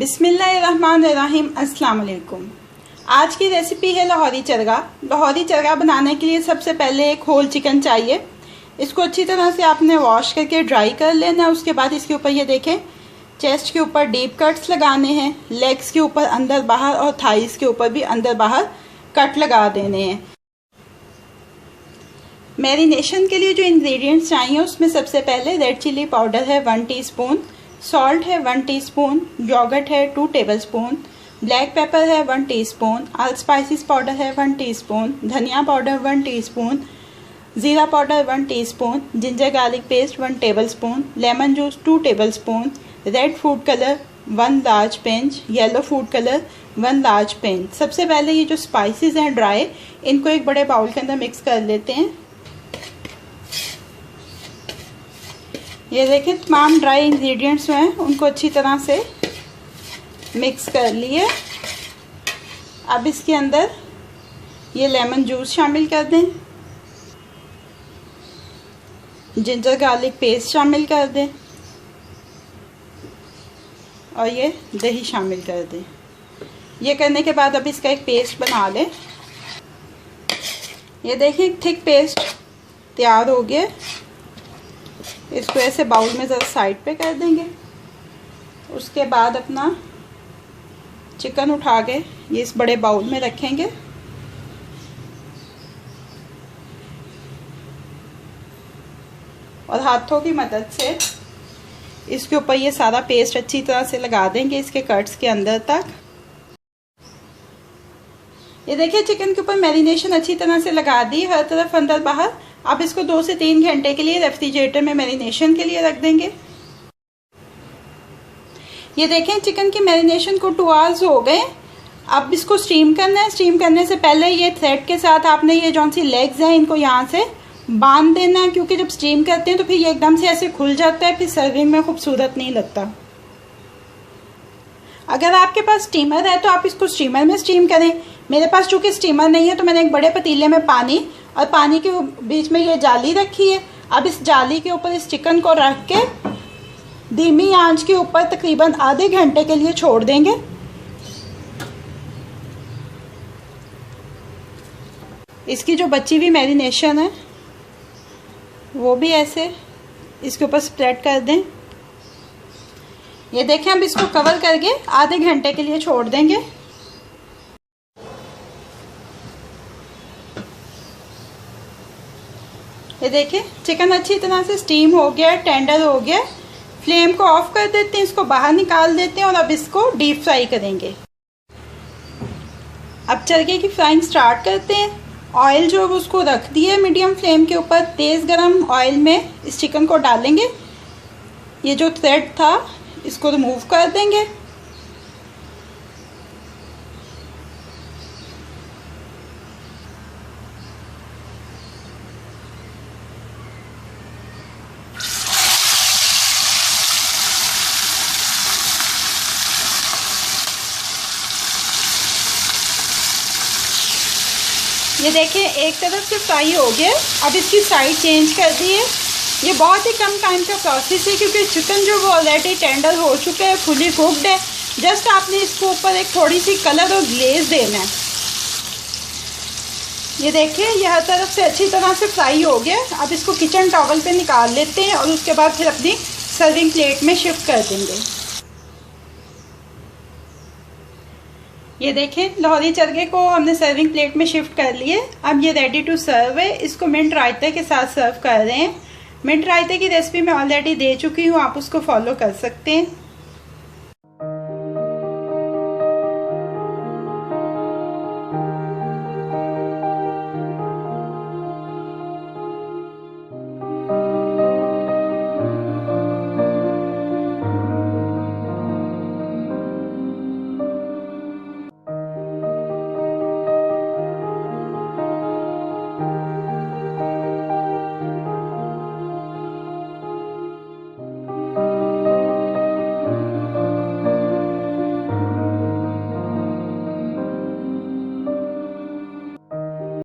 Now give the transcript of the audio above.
बिस्मिल्लाहिर्रहमानिर्रहीम। अस्सलाम वालेकुम। आज की रेसिपी है लाहौरी चरगा। लाहौरी चरगा बनाने के लिए सबसे पहले एक होल चिकन चाहिए। इसको अच्छी तरह से आपने वॉश करके ड्राई कर लेना। उसके बाद इसके ऊपर ये देखें, चेस्ट के ऊपर डीप कट्स लगाने हैं, लेग्स के ऊपर अंदर बाहर और थाइस के ऊपर भी अंदर बाहर कट लगा देने हैं। मैरिनेशन के लिए जो इंग्रेडिएंट्स चाहिए उसमें सबसे पहले रेड चिली पाउडर है 1 टीस्पून, सॉल्ट है 1 टीस्पून, योगर्ट है 2 टेबलस्पून, ब्लैक पेपर है 1 टीस्पून, ऑल स्पाइसेस पाउडर है 1 टीस्पून, धनिया पाउडर 1 टीस्पून, ज़ीरा powder 1 teaspoon, ginger garlic paste 1 tablespoon, lemon juice 2 tablespoon, red food colour 1 large pinch, yellow food colour 1 large pinch. सबसे पहले ये जो spices हैं ड्राई, इनको एक बड़े बाउल के अंदर मिक्स कर लेते हैं। ये देखें, तमाम ड्राई इंग्रेडिएंट्स जो हैं उनको अच्छी तरह से मिक्स कर लिए। अब इसके अंदर ये लेमन जूस शामिल कर दें, जिंजर गार्लिक पेस्ट शामिल कर दें और ये दही शामिल कर दें। ये करने के बाद अब इसका एक पेस्ट बना लें। ये देखें, एक थिक पेस्ट तैयार हो गया। इसको ऐसे बाउल में ज़रा साइड पे कर देंगे। उसके बाद अपना चिकन उठा के ये इस बड़े बाउल में रखेंगे और हाथों की मदद से इसके ऊपर ये सारा पेस्ट अच्छी तरह से लगा देंगे इसके कट्स के अंदर तक। ये देखिए, चिकन के ऊपर मैरिनेशन अच्छी तरह से लगा दी, हर तरफ अंदर बाहर। अब इसको 2 से 3 घंटे के लिए रेफ्रिजरेटर में मैरिनेशन के लिए रख देंगे। ये देखें, चिकन की मैरिनेशन को 2 आवर्स हो गए। अब इसको स्टीम करना है। स्टीम करने से पहले ये थ्रेड के साथ आपने ये जौन सी लेग्स हैं इनको यहाँ से बांध देना है, क्योंकि जब स्टीम करते हैं तो फिर ये एकदम से ऐसे खुल जाता है, फिर सर्विंग में खूबसूरत नहीं लगता। अगर आपके पास स्टीमर है तो आप इसको स्टीमर में स्टीम करें। मेरे पास चूँकि स्टीमर नहीं है तो मैंने एक बड़े पतीले में पानी और पानी के बीच में ये जाली रखी है। अब इस जाली के ऊपर इस चिकन को रख के धीमी आंच के ऊपर तकरीबन आधे घंटे के लिए छोड़ देंगे। इसकी जो बची हुई मैरिनेशन है वो भी ऐसे इसके ऊपर स्प्रेड कर दें। ये देखें, अब इसको कवर करके आधे घंटे के लिए छोड़ देंगे। ये देखिए, चिकन अच्छी तरह से स्टीम हो गया, टेंडर हो गया। फ्लेम को ऑफ कर देते हैं, इसको बाहर निकाल देते हैं और अब इसको डीप फ्राई करेंगे। अब चरगे की फ्राइंग स्टार्ट करते हैं। ऑयल जो है उसको रख दिए मीडियम फ्लेम के ऊपर। तेज़ गरम ऑयल में इस चिकन को डालेंगे। ये जो थ्रेड था इसको रिमूव कर देंगे। ये देखिए, एक तरफ से फ्राई हो गया। अब इसकी साइड चेंज कर दी है। ये बहुत ही कम टाइम का प्रोसेस है, क्योंकि चिकन जो वो ऑलरेडी टेंडर हो चुका है, फुली कुक्ड है। जस्ट आपने इसको ऊपर एक थोड़ी सी कलर और ग्लेज देना है। ये देखिए, ये हर तरफ से अच्छी तरह से फ्राई हो गया। अब इसको किचन टॉवल पे निकाल लेते हैं और उसके बाद फिर अपनी सर्विंग प्लेट में शिफ्ट कर देंगे। ये देखें, लाहौरी चरगे को हमने सर्विंग प्लेट में शिफ्ट कर लिए। अब ये रेडी टू सर्व है। इसको मिंट रायते के साथ सर्व कर रहे हैं। मिंट रायते की रेसिपी मैं ऑलरेडी दे चुकी हूँ, आप उसको फॉलो कर सकते हैं।